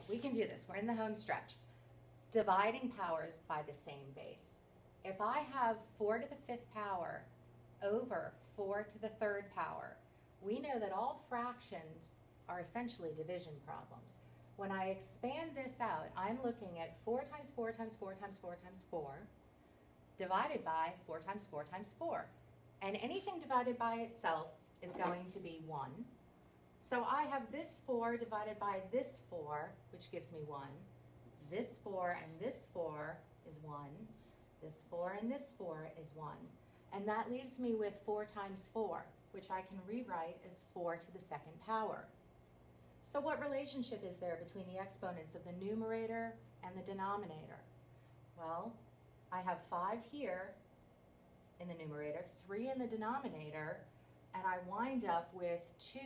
we can do this. We're in the home stretch. Dividing powers by the same base. If I have 4 to the 5th power over 4 to the 3rd power, we know that all fractions are essentially division problems. When I expand this out, I'm looking at 4 times 4 times 4 times 4 times 4 divided by 4 times 4 times 4. And anything divided by itself is going to be 1. So I have this 4 divided by this 4, which gives me 1. This 4 and this 4 is 1. This 4 and this 4 is 1. And that leaves me with 4 times 4, which I can rewrite as 4 to the 2nd power. So what relationship is there between the exponents of the numerator and the denominator? Well, I have 5 here in the numerator, 3 in the denominator, and I wind up with 2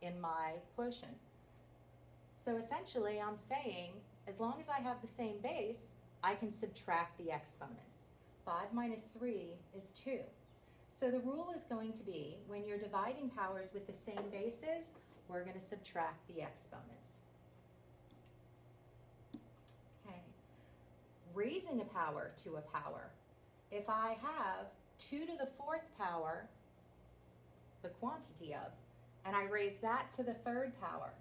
in my quotient. So essentially I'm saying, as long as I have the same base, I can subtract the exponents. 5 minus 3 is 2. So the rule is going to be, when you're dividing powers with the same bases, we're going to subtract the exponents. Okay. Raising a power to a power. If I have 2 to the 4th power, the quantity of, and I raise that to the 3rd power,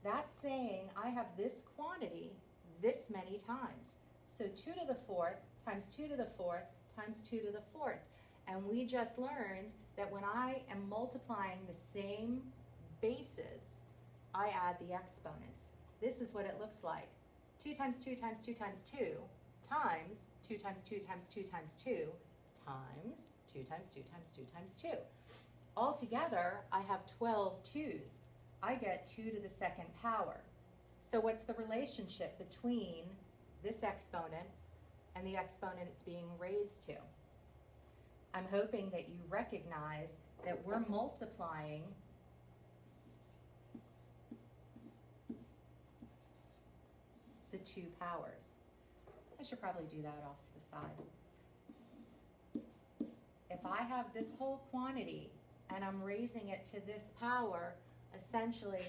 that's saying I have this quantity this many times. So 2 to the 4th times 2 to the 4th times 2 to the 4th. And we just learned that when I am multiplying the same bases, I add the exponents. This is what it looks like. 2 times 2 times 2 times 2 times 2 times 2 times 2 times 2 times 2 times 2 times 2 times 2. Altogether, I have 12 2's. I get 2 to the 2nd power. So what's the relationship between this exponent and the exponent it's being raised to? I'm hoping that you recognize that we're multiplying the 2 powers. I should probably do that off to the side. If I have this whole quantity and I'm raising it to this power, essentially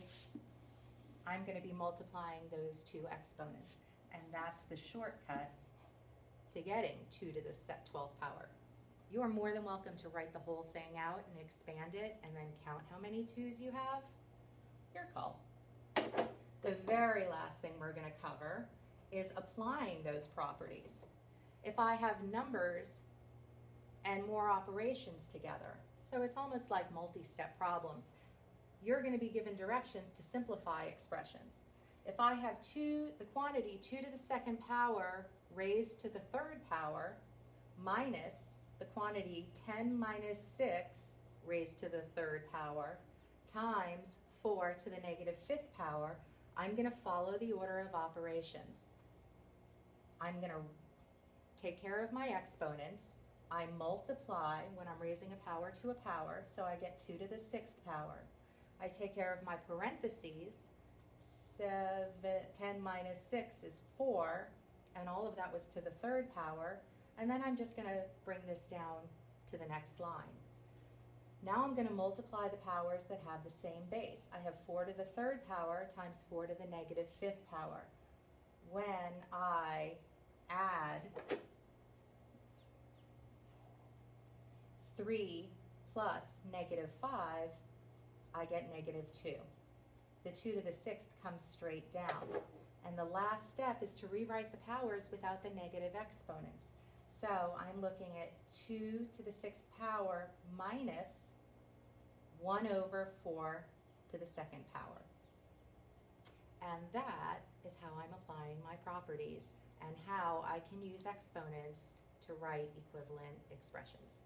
I'm going to be multiplying those 2 exponents. And that's the shortcut to getting 2 to the 12th power. You are more than welcome to write the whole thing out and expand it and then count how many 2's you have. Your call. The very last thing we're going to cover is applying those properties. If I have numbers and more operations together, so it's almost like multi-step problems, you're going to be given directions to simplify expressions. If I have the quantity 2 to the 2nd power raised to the 3rd power minus the quantity 10 minus 6 raised to the 3rd power times 4 to the negative 5th power, I'm going to follow the order of operations. I'm going to take care of my exponents. I multiply when I'm raising a power to a power, so I get 2 to the 6th power. I take care of my parentheses. 10 minus 6 is 4, and all of that was to the 3rd power, and then I'm just going to bring this down to the next line. Now I'm going to multiply the powers that have the same base. I have 4 to the 3rd power times 4 to the negative 5th power. When I add 3 plus negative 5, I get negative 2. The 2 to the 6th comes straight down. And the last step is to rewrite the powers without the negative exponents. So I'm looking at 2 to the 6th power minus 1 over 4 to the 2nd power. And that is how I'm applying my properties and how I can use exponents to write equivalent expressions.